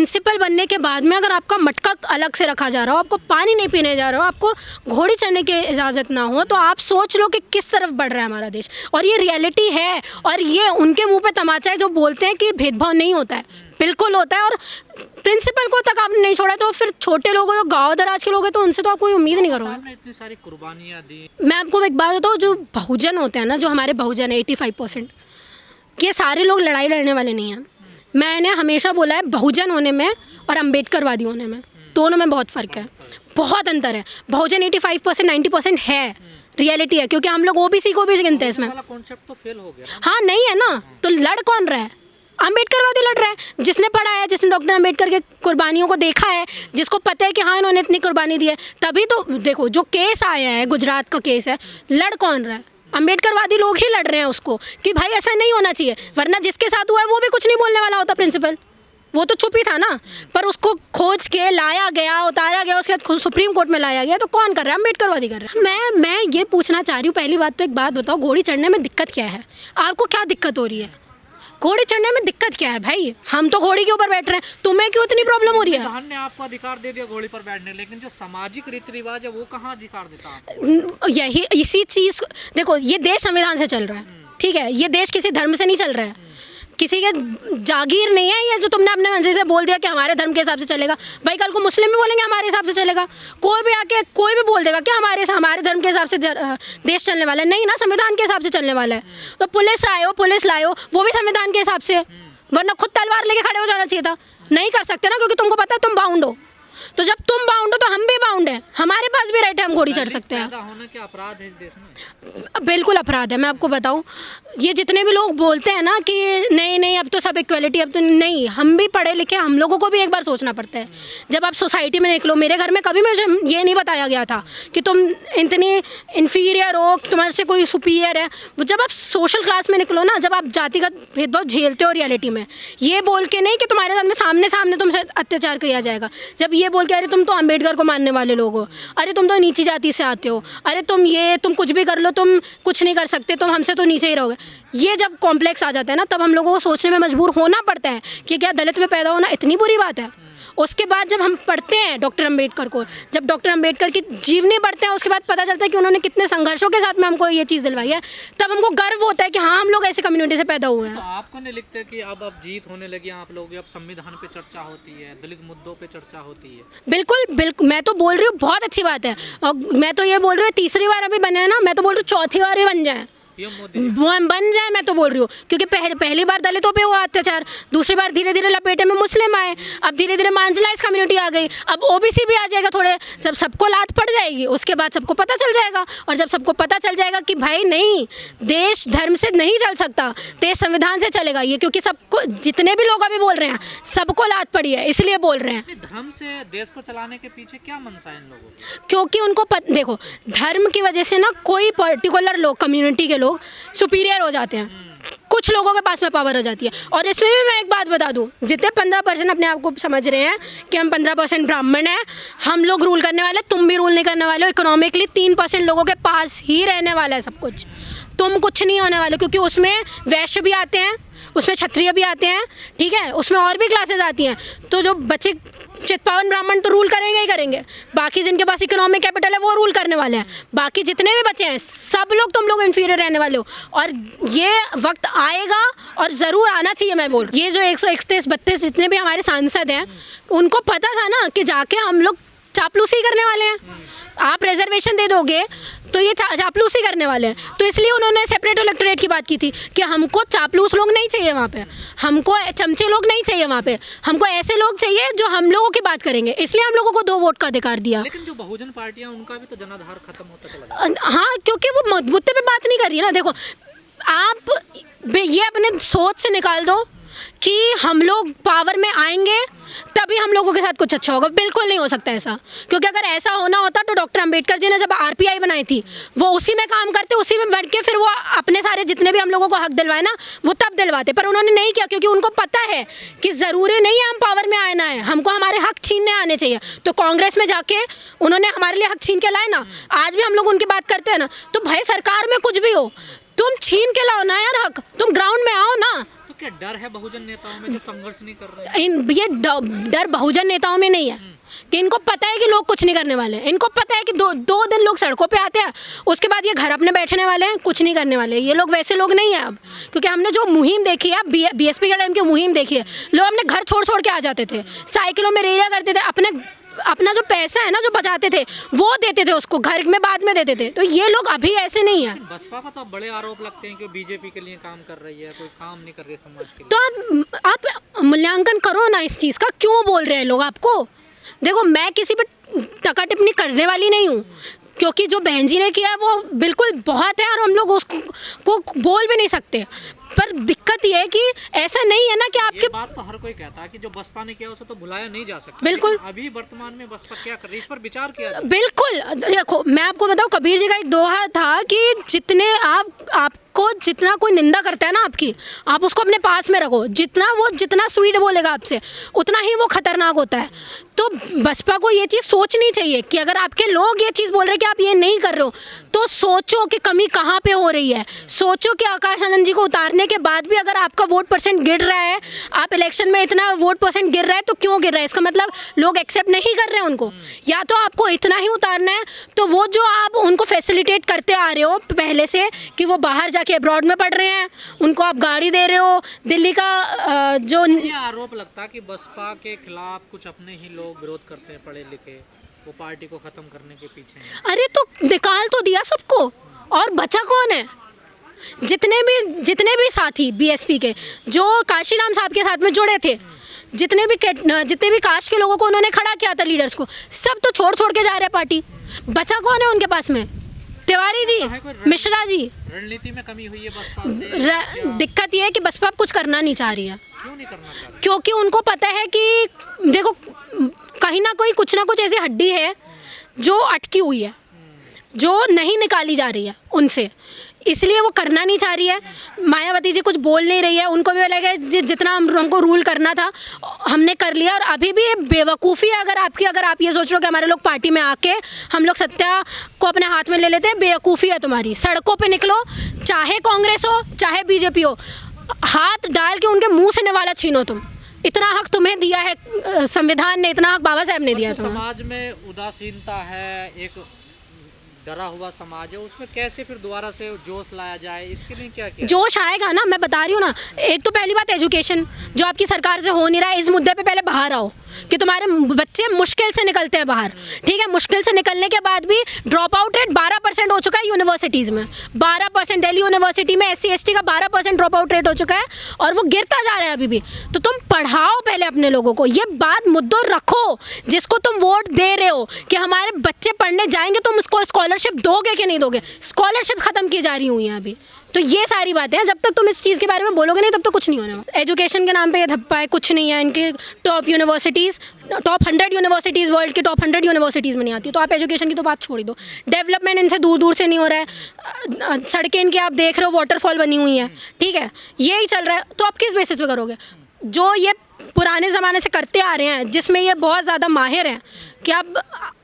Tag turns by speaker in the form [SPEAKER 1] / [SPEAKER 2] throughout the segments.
[SPEAKER 1] Principal बनने के बाद में अगर आपका मटका अलग से रखा जा रहा हो, आपको पानी नहीं पीने जा रहा हो, आपको घोड़ी चढ़ने की इजाज़त ना हो, तो आप सोच लो कि किस तरफ बढ़ रहा है हमारा देश। और ये रियलिटी है, और ये उनके मुंह पे तमाचा है जो बोलते हैं कि भेदभाव नहीं होता है। बिल्कुल होता है, और प्रिंसिपल को तक आपने नहीं छोड़ा तो फिर छोटे लोगों, जो गाँव दराज के लोग हैं, तो उनसे तो आप कोई उम्मीद नहीं करोगे।
[SPEAKER 2] आपने इतनी सारी कुर्बानियाँ दी।
[SPEAKER 1] मैं आपको एक बात बताऊँ, जो बहुजन होते हैं ना, जो हमारे बहुजन है 85%, ये सारे लोग लड़ाई लड़ने वाले नहीं हैं। मैंने हमेशा बोला है, बहुजन होने में और अम्बेडकरवादी होने में, दोनों में बहुत फ़र्क है, बहुत अंतर है। बहुजन 85% 90% है, रियलिटी है, क्योंकि हम लोग ओबीसी को भी गिनते हैं इसमें।
[SPEAKER 2] कॉन्सेप्ट तो फेल हो गया।
[SPEAKER 1] हाँ, नहीं है ना, तो लड़ कौन रहा है? अम्बेडकरवादी लड़ रहा है, जिसने पढ़ा है, जिसने डॉक्टर अम्बेडकर के कुर्बानियों को देखा है, जिसको पता है कि हाँ इन्होंने इतनी कुर्बानी दी है। तभी तो देखो, जो केस आया है, गुजरात का केस है, लड़ कौन रहा है? अम्बेडकरवादी लोग ही लड़ रहे हैं उसको, कि भाई ऐसा नहीं होना चाहिए। वरना जिसके साथ हुआ है वो भी कुछ नहीं बोलने वाला होता प्रिंसिपल, वो तो चुप ही था ना। पर उसको खोज के लाया गया, उतारा गया, उसके बाद खुद सुप्रीम कोर्ट में लाया गया। तो कौन कर रहा है? अम्बेडकरवादी कर रहा है। मैं ये पूछना चाह रही हूँ, पहली बात तो एक बात बताओ, घोड़ी चढ़ने में दिक्कत क्या है? आपको क्या दिक्कत हो रही है? घोड़ी चढ़ने में दिक्कत क्या है भाई? हम तो घोड़ी के ऊपर बैठ रहे हैं, तुम्हें क्यों इतनी प्रॉब्लम हो रही है?
[SPEAKER 2] संविधान ने आपको अधिकार दे दिया घोड़ी पर बैठने, लेकिन जो सामाजिक रीति रिवाज है वो कहाँ अधिकार देता है?
[SPEAKER 1] यही इसी चीज़, देखो, ये देश संविधान से चल रहा है, ठीक है? ये देश किसी धर्म से नहीं चल रहा है, किसी के जागीर नहीं है ये जो तुमने अपने मर्जी से बोल दिया कि हमारे धर्म के हिसाब से चलेगा। भाई कल को मुस्लिम भी बोलेंगे हमारे हिसाब से चलेगा, कोई भी आके कोई भी बोल देगा कि हमारे धर्म के हिसाब से देश चलने वाला है। नहीं ना, संविधान के हिसाब से चलने वाला है। तो पुलिस लाओ, वो भी संविधान के हिसाब से, वरना खुद तलवार लेके खड़े हो जाना चाहिए था। नहीं कर सकते ना, क्योंकि तुमको पता है तुम बाउंड हो। तो जब तुम बाउंड हो तो हम भी बाउंड हैं, हमारे पास भी राइट है, हम घोड़ी चढ़ सकते हैं।
[SPEAKER 2] पैदा होना क्या अपराध है इस देश में?
[SPEAKER 1] बिल्कुल अपराध है। मैं आपको बताऊं, ये जितने भी लोग बोलते हैं ना कि नहीं अब तो सब इक्वलिटी, अब तो नहीं, हम भी पढ़े लिखे, हम लोगों को भी एक बार सोचना पड़ता है। जब आप सोसाइटी में निकलो, मेरे घर में कभी मुझे ये नहीं बताया गया था कि तुम इतनी इन्फीरियर हो, तुम्हारे से कोई सुपीरियर है। जब आप सोशल क्लास में निकलो ना, जब आप जातिगत भेदभाव झेलते हो रियलिटी में, ये बोल के नहीं कि तुम्हारे साथ में सामने तुमसे अत्याचार किया जाएगा। जब ये बोल के अरे तुम तो अम्बेडकर को मानने वाले लोग हो, अरे तुम तो नीची जाति से आते हो, अरे तुम कुछ भी कर लो, तुम कुछ नहीं कर सकते, तुम हमसे तो नीचे ही रहोगे, ये जब कॉम्प्लेक्स आ जाता है ना, तब हम लोगों को सोचने में मजबूर होना पड़ता है कि क्या दलित में पैदा होना इतनी बुरी बात है। उसके बाद जब हम पढ़ते हैं डॉक्टर अम्बेडकर को, जब डॉक्टर अम्बेडकर की जीवनी पढ़ते हैं, उसके बाद पता चलता है कि उन्होंने कितने संघर्षों के साथ में हमको ये चीज़ दिलवाई है, तब हमको गर्व होता है कि हाँ हम लोग ऐसी कम्युनिटी से पैदा हुए हैं।
[SPEAKER 2] तो आपको नहीं लिखते कि अब जीत होने लगी आप लोग, अब संविधान पे चर्चा होती है, दलित मुद्दों पे चर्चा होती है?
[SPEAKER 1] बिल्कुल मैं तो बोल रही हूँ, बहुत अच्छी बात है। और मैं तो ये बोल रही हूँ, तीसरी बार अभी बने हैं ना, मैं तो बोल रही हूँ चौथी बार भी बन जाए, बन जाए, मैं तो बोल रही हूँ। क्योंकि पहली बार दलितों पे हुआ अत्याचार, दूसरी बार धीरे धीरे लपेटे में मुस्लिम आए, अब धीरे धीरे मार्जिनलाइज कम्युनिटी आ गई, अब ओबीसी भी आ जाएगा थोड़े, जब सबको लात पड़ जाएगी उसके बाद सबको पता चल जाएगा। और जब सबको पता चल जाएगा कि भाई नहीं, देश धर्म से नहीं चल सकता, देश संविधान से चलेगा, ये क्योंकि सबको, जितने भी लोग अभी बोल रहे हैं, सबको लात पड़ी है, इसलिए बोल रहे हैं।
[SPEAKER 2] धर्म से देश को चलाने के पीछे क्या मंशा है इन लोगों की?
[SPEAKER 1] क्योंकि उनको देखो, धर्म की वजह से ना कोई पर्टिकुलर लोग, कम्युनिटी के लोग सुपीरियर हो जाते हैं, कुछ लोगों के पास में पावर हो जाती है। और इसमें भी मैं एक बात बता दूं, जितने 15% अपने आप को समझ रहे हैं कि हम 15% ब्राह्मण हैं, हम लोग रूल करने वाले, तुम भी रूल नहीं करने वाले हो। इकोनॉमिकली 3% लोगों के पास ही रहने वाला है सब कुछ, तुम कुछ नहीं होने वाले, क्योंकि उसमें वैश्य भी आते हैं, उसमें क्षत्रिय भी आते हैं, ठीक है, उसमें और भी क्लासेस आती हैं। तो जो बच्चे चितपावन ब्राह्मण तो रूल करेंगे ही करेंगे, बाकी जिनके पास इकोनॉमिक कैपिटल है वो रूल करने वाले हैं, बाकी जितने भी बच्चे हैं सब लोग, तुम लोग इन्फीरियर रहने वाले हो। और ये वक्त आएगा और ज़रूर आना चाहिए। मैं बोल, ये जो 131 32 जितने भी हमारे सांसद हैं, उनको पता था ना कि जाके हम लोग चापलूसी करने वाले हैं, आप रिजर्वेशन दे दोगे तो ये चापलूसी करने वाले हैं। तो इसलिए उन्होंने सेपरेट इलेक्टोरेट की बात की थी कि हमको चापलूस लोग नहीं चाहिए वहाँ पे, हमको चमचे लोग नहीं चाहिए वहाँ पे, हमको ऐसे लोग चाहिए जो हम लोगों की बात करेंगे। इसलिए हम लोगों को 2 वोट का अधिकार दिया।
[SPEAKER 2] लेकिन जो बहुजन पार्टियां, उनका भी तो जनाधार खत्म होता चला जा रहा है।
[SPEAKER 1] हाँ, क्योंकि वो मुद्दे पे बात नहीं कर रही है ना। देखो, आप ये अपने सोच से निकाल दो कि हम लोग पावर में आएंगे तभी हम लोगों के साथ कुछ अच्छा होगा, बिल्कुल नहीं हो सकता ऐसा। क्योंकि अगर ऐसा होना होता तो डॉक्टर अंबेडकर जी ने जब आरपीआई बनाई थी, वो उसी में काम करते, उसी में बैठ के फिर वो अपने सारे जितने भी हम लोगों को हक दिलवाए ना, वो तब दिलवाते। पर उन्होंने नहीं किया, क्योंकि उनको पता है कि ज़रूरी नहीं है हम पावर में आना है, हमको हमारे हक छीनने आने चाहिए। तो कांग्रेस में जाके उन्होंने हमारे लिए हक छीन के लाए ना, आज भी हम लोग उनकी बात करते हैं ना। तो भाई सरकार में कुछ भी हो, तुम छीन के लाओ ना यार हक, तुम ग्राउंड में आओ ना।
[SPEAKER 2] क्या डर है बहुजन नेताओं में जो संघर्ष नहीं कर रहे हैं?
[SPEAKER 1] ये डर बहुजन नेताओं में नहीं है कि इनको पता है कि लोग कुछ नहीं करने वाले हैं। इनको पता है कि दो दिन लोग सड़कों पे आते हैं, उसके बाद ये घर अपने बैठने वाले हैं, कुछ नहीं करने वाले। ये लोग वैसे लोग नहीं हैं अब, क्योंकि हमने जो मुहिम देखी है, बीएसपी के टाइम की मुहिम देखी है, लोग अपने घर छोड़ छोड़ के आ जाते थे, साइकिलों में रैलियां करते थे, अपना जो पैसा है ना जो बचाते थे वो देते थे उसको, घर में बाद में देते थे। तो ये लोग अभी ऐसे नहीं है।
[SPEAKER 2] बसपा पर तो अब बड़े आरोप लगते हैं कि बीजेपी के लिए काम कर रही है, कोई काम नहीं कर रही है समाज के लिए।
[SPEAKER 1] तो आप मूल्यांकन करो ना इस चीज़ का, क्यों बोल रहे हैं लोग आपको। देखो, मैं किसी पे टका टिप्पणी करने वाली नहीं हूँ, क्योंकि जो बहन जी ने किया है वो बिल्कुल बहुत है और हम लोग उसको बोल भी नहीं सकते। पर दिक्कत ये है कि ऐसा नहीं है ना कि आपके,
[SPEAKER 2] ये बात तो हर कोई कहता है कि जो बसपा ने किया उसे तो भुलाया नहीं जा सकता।
[SPEAKER 1] बिल्कुल।
[SPEAKER 2] अभी वर्तमान में बसपा क्या कर रही है, इस पर विचार किया जाए।
[SPEAKER 1] बिल्कुल। देखो, मैं आपको बताऊं, कबीर जी का एक दोहा था कि जितने आपको जितना कोई निंदा करता है ना आपकी, आप उसको अपने पास में रखो। जितना स्वीट बोलेगा आपसे, उतना ही वो खतरनाक होता है। तो बसपा को ये चीज़ सोचनी चाहिए कि अगर आपके लोग ये चीज़ बोल रहे हैं कि आप ये नहीं कर रहे हो, तो सोचो कि कमी कहाँ पे हो रही है। सोचो कि आकाश आनंद जी को उतारने के बाद भी अगर आपका वोट परसेंट गिर रहा है, आप इलेक्शन में इतना वोट परसेंट गिर रहा है, तो क्यों गिर रहा है? इसका मतलब लोग एक्सेप्ट नहीं कर रहे हैं उनको। या तो आपको इतना ही उतारना है, तो वो जो आप उनको फैसिलिटेट करते आ रहे हो पहले से कि वो बाहर जाके अब्रॉड में पढ़ रहे हैं, उनको आप गाड़ी दे रहे हो, दिल्ली का जो
[SPEAKER 2] ये आरोप लगता है कि बसपा के खिलाफ कुछ अपने ही लोग विरोध करते हैं, पढ़े लिखे, वो पार्टी को खत्म करने के पीछे हैं।
[SPEAKER 1] अरे तो निकाल तो दिया सबको, और बचा कौन है? जितने भी साथी बीएसपी के जो काशीराम साहब के साथ में जुड़े थे, जितने भी कास्ट के लोगों को उन्होंने खड़ा किया था, लीडर्स को, सब तो छोड़ के जा रहे हैं पार्टी। बचा कौन है उनके पास में? तिवारी जी, मिश्रा जी।
[SPEAKER 2] रणनीति में कमी हुई है बसपा से।
[SPEAKER 1] दिक्कत ये है कि बसपा कुछ करना नहीं चाह रही है।
[SPEAKER 2] क्यों नहीं करना चाह रही?
[SPEAKER 1] क्योंकि उनको पता है कि देखो, कहीं ना कुछ ना कुछ ऐसी हड्डी है जो अटकी हुई है, जो नहीं निकाली जा रही है उनसे, इसलिए वो करना नहीं चाह रही है। मायावती जी कुछ बोल नहीं रही है, उनको भी लगा जितना हमको रूल करना था हमने कर लिया। और अभी भी ये बेवकूफ़ी है अगर आप ये सोच रहे हो कि हमारे लोग पार्टी में आके हम लोग सत्ता को अपने हाथ में ले लेते हैं, बेवकूफ़ी है तुम्हारी। सड़कों पे निकलो, चाहे कांग्रेस हो चाहे बीजेपी हो, हाथ डाल के उनके मुँह से निवाला छीनो। तुम इतना हक तुम्हें दिया है संविधान ने, इतना हक बाबा साहब ने दिया।
[SPEAKER 2] समाज में उदासीनता है, एक डरा हुआ समाज है, उसमें कैसे फिर दोबारा से जोश लाया जाए, इसके लिए क्या किया?
[SPEAKER 1] जोश आएगा ना, मैं बता रही हूँ ना। एक तो पहली बात एजुकेशन, जो आपकी सरकार से हो नहीं रहा है, इस मुद्दे पे पहले बाहर आओ कि तुम्हारे बच्चे मुश्किल से निकलते हैं बाहर, ठीक है। मुश्किल से निकलने के बाद भी ड्रॉप आउट रेट 12% हो चुका है यूनिवर्सिटीज़ में। 12%, दिल्ली यूनिवर्सिटी में SC ST का 12% ड्रॉप आउट रेट हो चुका है, और वो गिरता जा रहा है अभी भी। तो तुम पढ़ाओ पहले अपने लोगों को, ये बात मुद्दों रखो। जिसको तुम वोट दे रहे हो कि हमारे बच्चे पढ़ने जाएंगे, तुम उसको स्कॉलरशिप दोगे कि नहीं दोगे? स्कॉलरशिप खत्म की जा रही हुई है अभी। तो ये सारी बातें हैं, जब तक तुम इस चीज़ के बारे में बोलोगे नहीं, तब तो कुछ नहीं होने वाला। एजुकेशन के नाम पे ये धप्पा है, कुछ नहीं है। इनके top universities, top 100 universities, world की टॉप 100 यूनिवर्सिटीज़ में नहीं आती। तो आप एजुकेशन की तो बात छोड़ ही दो। डेवलपमेंट इनसे दूर दूर से नहीं हो रहा है। सड़कें इनकी आप देख रहे हो वाटरफॉल बनी हुई हैं, ठीक है, यही चल रहा है। तो आप किस बेसिस पे करोगे? जो ये पुराने ज़माने से करते आ रहे हैं, जिसमें ये बहुत ज़्यादा माहिर हैं कि आप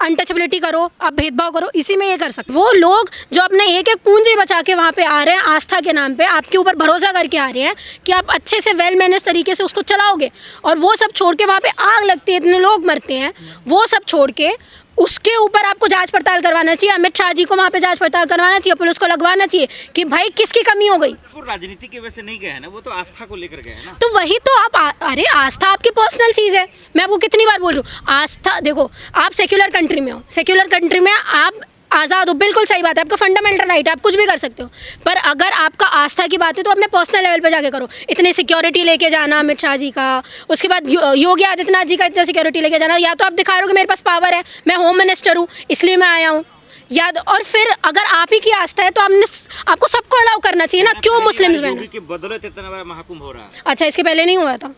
[SPEAKER 1] अनटचेबिलिटी करो, आप भेदभाव करो, इसी में ये कर सकते। वो लोग जो अपने एक एक पूंजी बचा के वहाँ पे आ रहे हैं, आस्था के नाम पे आपके ऊपर भरोसा करके आ रहे हैं कि आप अच्छे से वेल मैनेज तरीके से उसको चलाओगे, और वो सब छोड़ के वहाँ पे आग लगती है, इतने लोग मरते हैं, वो सब छोड़ के उसके ऊपर आपको जांच पड़ताल करवाना चाहिए। अमित शाह जी को वहाँ पे जांच पड़ताल करवाना चाहिए, पुलिस को लगवाना चाहिए कि भाई किसकी कमी हो गई।
[SPEAKER 3] वो राजनीति की वजह से नहीं गए हैं ना, वो तो आस्था को लेकर गए हैं ना।
[SPEAKER 1] तो वही तो अरे आस्था आपकी पर्सनल चीज़ है। मैं आपको कितनी बार बोल रही हूँ, आस्था देखो, आप सेक्युलर कंट्री में हो, सेक्युलर कंट्री में आप आज़ाद हो, बिल्कुल सही बात है, आपका फंडामेंटल राइट है, आप कुछ भी कर सकते हो। पर अगर आपका आस्था की बात है तो अपने पर्सनल लेवल पे जाके करो। इतनी सिक्योरिटी लेके जाना अमित शाह जी का, उसके बाद योगी आदित्यनाथ जी का इतना सिक्योरिटी लेके जाना, या तो आप दिखा रहे हो कि मेरे पास पावर है, मैं होम मिनिस्टर हूँ इसलिए मैं आया हूँ, याद। और फिर अगर आप ही की आस्था है तो आपको सबको अलाउ करना चाहिए ना। क्यों मुस्लिम्स में
[SPEAKER 3] की बदौलत इतना बड़ा महाकुंभ हो रहा है?
[SPEAKER 1] अच्छा, इसके पहले नहीं हुआ था?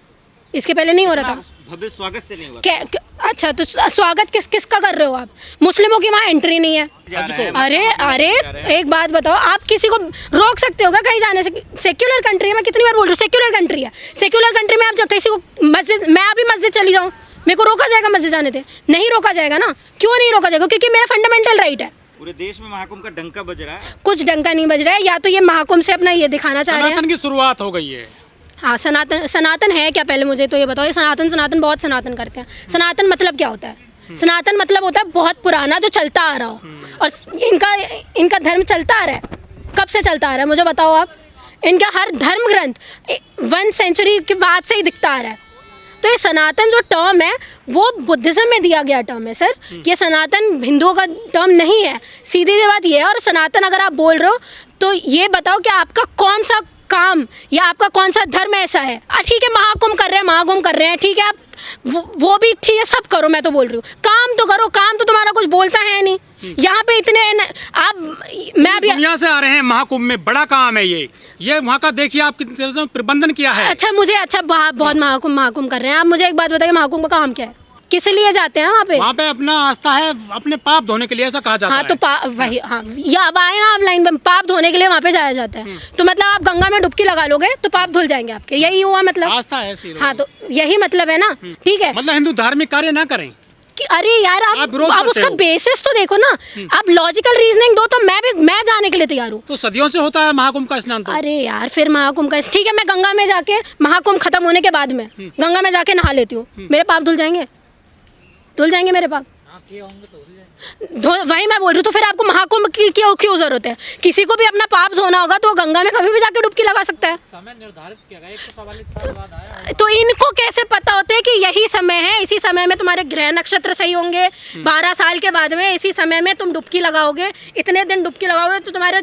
[SPEAKER 1] इसके पहले नहीं हो रहा था?
[SPEAKER 3] भव्य स्वागत से नहीं हुआ।
[SPEAKER 1] अच्छा, तो स्वागत किसका कर रहे हो आप? मुस्लिमों की वहाँ एंट्री नहीं है। अरे एक बात बताओ, आप किसी को रोक सकते हो क्या कहीं जाने से? सेक्युलर कंट्री है, मैं कितनी बार बोल रही हूँ, सेक्युलर कंट्री है। सेक्युलर कंट्री में आप जब किसी को मस्जिद, मैं अभी मस्जिद चली जाऊँ, मेरे को रोका जाएगा मस्जिद जाने से? नहीं रोका जाएगा ना। क्यों नहीं रोका जाएगा? क्योंकि मेरा फंडामेंटल राइट है।
[SPEAKER 3] पूरे देश में महाकुंभ का डंका बज रहा है।
[SPEAKER 1] कुछ डंका नहीं बज रहा है, या तो ये महाकुंभ से अपना ये दिखाना चाह रहे हैं।
[SPEAKER 4] सनातन की शुरुआत हो गई है।
[SPEAKER 1] हाँ, सनातन सनातन है क्या, पहले मुझे तो ये बताओ। ये सनातन सनातन बहुत सनातन करते हैं। सनातन मतलब क्या होता है? सनातन मतलब होता है बहुत पुराना, जो चलता आ रहा हो। और इनका धर्म चलता आ रहा है, कब से चलता आ रहा है मुझे बताओ आप। इनका हर धर्म ग्रंथ 1 सेंचुरी के बाद से ही दिखता आ रहा है। तो ये सनातन जो टर्म है वो बुद्धिज़्म में दिया गया टर्म है सर। ये सनातन हिंदुओं का टर्म नहीं है, सीधी सी बात ये है। और सनातन अगर आप बोल रहे हो तो ये बताओ कि आपका कौन सा काम या आपका कौन सा धर्म ऐसा है। ठीक है, महाकुंभ कर रहे हैं, ठीक है, आप वो भी ठीक है, सब करो, मैं तो बोल रही हूँ काम तो करो। काम तो तुम्हारा कुछ बोलता है नहीं। यहाँ पे इतने आप मैं अभी
[SPEAKER 4] दुनिया से आ रहे हैं महाकुंभ में, बड़ा काम है ये वहाँ का देखिए आप कितनी तरह से प्रबंधन किया है।
[SPEAKER 1] अच्छा मुझे बहुत महाकुंभ कर रहे हैं आप। मुझे एक बात बताइए, महाकुंभ का काम क्या है, किस लिए जाते हैं वहाँ पे?
[SPEAKER 4] वहाँ पे अपना आस्था है, अपने पाप धोने के लिए, ऐसा कहा जाता
[SPEAKER 1] हाँ,
[SPEAKER 4] है।
[SPEAKER 1] तो वही, हाँ, या अब आए ना आप लाइन में, पाप धोने के लिए वहाँ पे जाया जाता है। तो मतलब आप गंगा में डुबकी लगा लोगे तो पाप धुल जाएंगे आपके, यही हुआ मतलब?
[SPEAKER 4] आस्था है ऐसी।
[SPEAKER 1] हाँ, तो यही मतलब है ना, ठीक है।
[SPEAKER 4] मतलब हिंदू धार्मिक कार्य ना करें
[SPEAKER 1] कि अरे यार आप उसका
[SPEAKER 4] हो।
[SPEAKER 1] बेसिस तो देखो ना, आप लॉजिकल रीजनिंग दो तो मैं जाने के लिए तैयार हूँ।
[SPEAKER 4] तो सदियों से होता है महाकुंभ का स्नान तो।
[SPEAKER 1] अरे यार फिर महाकुंभ का, ठीक है, मैं गंगा में जाके महाकुंभ खत्म होने के बाद में गंगा में जाके नहा लेती हूँ, मेरे पाप धुल जाएंगे? धुल जाएंगे मेरे पाप? वही मैं बोल रही हूँ। तो फिर आपको महाकुंभ की क्यों जरूरत है? किसी को भी अपना पाप धोना होगा तो वो गंगा में कभी भी जाके डुबकी लगा सकता है।
[SPEAKER 2] समय निर्धारित किया गया, 144 साल बाद आया।
[SPEAKER 1] तो इनको कैसे पता होता है कि यही समय है, इसी समय में तुम्हारे ग्रह नक्षत्र सही होंगे, 12 साल के बाद में इसी समय में तुम डुबकी लगाओगे, इतने दिन डुबकी लगाओगे तो तुम्हारे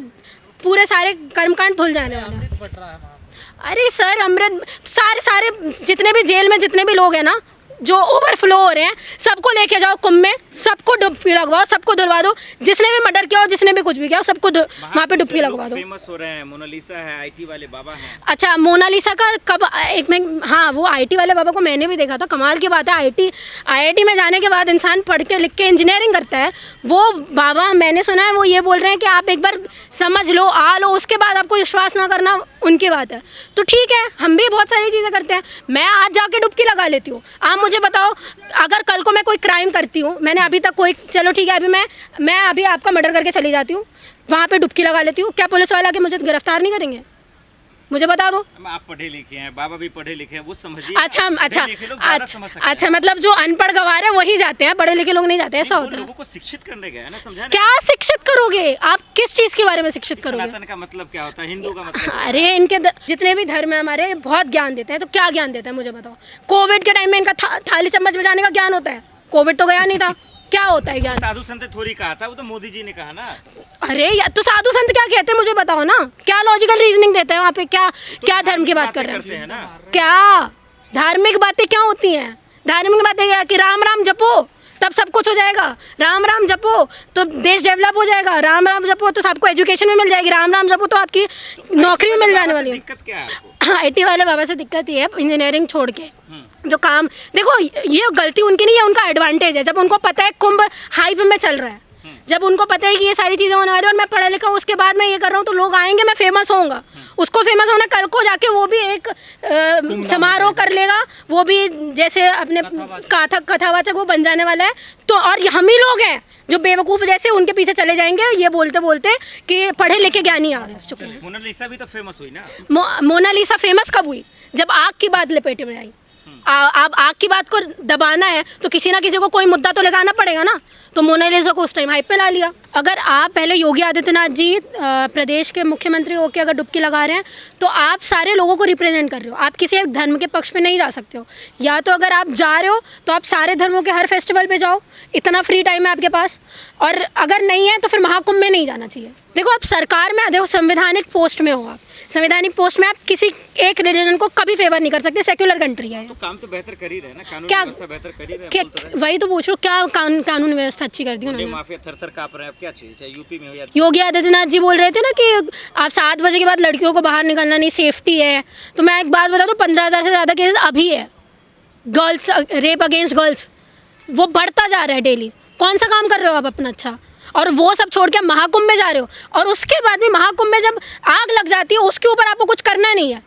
[SPEAKER 1] पूरे सारे कर्मकांड धुल जाने वाले हैं।
[SPEAKER 2] बट रहा है वहाँ।
[SPEAKER 1] अरे सर, अमृत सारे जितने भी जेल में जितने भी लोग हैं ना जो ओवरफ्लो हो रहे हैं, सबको लेके जाओ कुंभ में, सबको डुबकी लगवाओ, सबको धुलवा दो। जिसने भी मर्डर किया हो, जिसने भी कुछ भी किया हो, सबको वहाँ पे डुबकी लगवा दो।
[SPEAKER 3] फेमस हो रहे हैं, मोनालिसा है, आईटी वाले बाबा हैं।
[SPEAKER 1] अच्छा, मोनालिसा का कब एक में, हाँ, वो आईटी वाले बाबा को मैंने भी देखा था। कमाल की बात है, आईआईटी में जाने के बाद इंसान पढ़ के लिख के इंजीनियरिंग करता है। वो बाबा मैंने सुना है वो ये बोल रहे हैं कि आप एक बार समझ लो, आ लो, उसके बाद आपको विश्वास ना करना उनकी बात है। तो ठीक है, हम भी बहुत सारी चीज़ें करते हैं। मैं आज जाके डुबकी लगा लेती हूँ। आप मुझे बताओ, अगर कल को मैं कोई क्राइम करती हूँ, मैंने अभी तक कोई, चलो ठीक है, अभी मैं अभी आपका मर्डर करके चली जाती हूँ, वहाँ पे डुबकी लगा लेती हूँ, क्या पुलिस वाले आके मुझे गिरफ्तार नहीं करेंगे? मुझे बता दो।
[SPEAKER 3] आप पढ़े लिखे हैं, बाबा भी पढ़े लिखे हैं, वो समझिए।
[SPEAKER 1] अच्छा, मतलब जो अनपढ़ गवार है वही जाते हैं, पढ़े लिखे लोग नहीं जाते, ऐसा होता है?
[SPEAKER 3] लोगों को शिक्षित करने गए हैं ना, समझाने।
[SPEAKER 1] क्या शिक्षित करोगे आप? किस चीज के बारे में शिक्षित करोगे?
[SPEAKER 3] सनातन का मतलब क्या होता है, हिंदू का मतलब?
[SPEAKER 1] अरे इनके जितने भी धर्म है हमारे, बहुत ज्ञान देते हैं। तो क्या ज्ञान देते हैं मुझे बताओ? कोविड के टाइम में इनका थाली चम्मच बजाने का ज्ञान होता है? कोविड तो गया नहीं था, क्या होता है ज्ञान?
[SPEAKER 3] साधु संत थोड़ी कहा था, वो तो मोदी जी ने कहा ना।
[SPEAKER 1] अरे यार, तो साधु संत क्या कहते हैं मुझे बताओ ना? क्या लॉजिकल रीजनिंग देते हैं वहाँ पे? क्या धर्म की बात कर रहे हैं
[SPEAKER 3] ना?
[SPEAKER 1] क्या धार्मिक बातें क्या होती हैं? धार्मिक बातें क्या कि राम राम जपो तब सब कुछ हो जाएगा, राम राम जपो तो देश डेवलप हो जाएगा, राम राम जपो तो सबको एजुकेशन भी मिल जाएगी, राम राम जपो तो आपकी नौकरी भी मिल जाने वाली है।
[SPEAKER 3] दिक्कत क्या है आपको?
[SPEAKER 1] आईटी वाले बाबा से दिक्कत ये है, इंजीनियरिंग छोड़ के जो काम, देखो ये गलती उनकी नहीं है, उनका एडवांटेज है। जब उनको पता है कुंभ हाइप में चल रहा है, जब उनको पता है कि ये सारी चीज़ें होने वाली है और मैं पढ़ा लिखा हूँ, उसके बाद मैं ये कर रहा हूँ, तो लोग आएंगे, मैं फेमस होऊंगा। उसको फेमस होना, कल को जाके वो भी एक समारोह कर लेगा, वो भी जैसे अपने कथावाचक वो बन जाने वाला है। तो और हम ही लोग हैं जो बेवकूफ़ जैसे उनके पीछे चले जाएंगे ये बोलते बोलते कि पढ़े लिखे ज्ञानी आ चुके हैं।
[SPEAKER 3] मोनालिसा भी तो फेमस हुई ना।
[SPEAKER 1] मोनालिसा फेमस कब हुई? जब आग की बात लपेटे में आई। अब आग की बात को दबाना है तो किसी ना किसी को कोई मुद्दा तो लगाना पड़ेगा ना। तो मोनालिसा को उस टाइम हाइप पे ला लिया। अगर आप पहले योगी आदित्यनाथ जी प्रदेश के मुख्यमंत्री होकर अगर डुबकी लगा रहे हैं तो आप सारे लोगों को रिप्रेजेंट कर रहे हो, आप किसी एक धर्म के पक्ष में नहीं जा सकते हो। या तो अगर आप जा रहे हो तो आप सारे धर्मों के हर फेस्टिवल पे जाओ, इतना फ्री टाइम है आपके पास। और अगर नहीं है तो फिर महाकुंभ में नहीं जाना चाहिए। देखो आप सरकार में, देखो संवैधानिक पोस्ट में हो, आप संवैधानिक पोस्ट में आप किसी एक रिलीजन को कभी फेवर नहीं कर सकते, सेक्युलर कंट्री है।
[SPEAKER 3] तो काम तो बेहतर कर ही रहे ना, कानून
[SPEAKER 1] क्या
[SPEAKER 3] व्यवस्था बेहतर कर ही रहे।
[SPEAKER 1] वही तो पूछ रहा हूँ, क्या कानून व्यवस्था अच्छी कर दी उन्होंने?
[SPEAKER 3] माफिया थर-थर कांप रहे हैं, अब क्या चाहिए, चाहे यूपी में हो या
[SPEAKER 1] योगी आदित्यनाथ जी बोल रहे थे ना कि आप 7 बजे के बाद लड़कियों को बाहर निकलना नहीं, सेफ्टी है। तो मैं एक बात बता दूँ, 15,000 से ज़्यादा केस अभी है गर्ल्स, रेप अगेंस्ट गर्ल्स, वो बढ़ता जा रहा है डेली। कौन सा काम कर रहे हो आप अपना अच्छा? और वो सब छोड़ के महाकुंभ में जा रहे हो, और उसके बाद भी महाकुंभ में जब आग लग जाती है उसके ऊपर आपको कुछ करना नहीं है।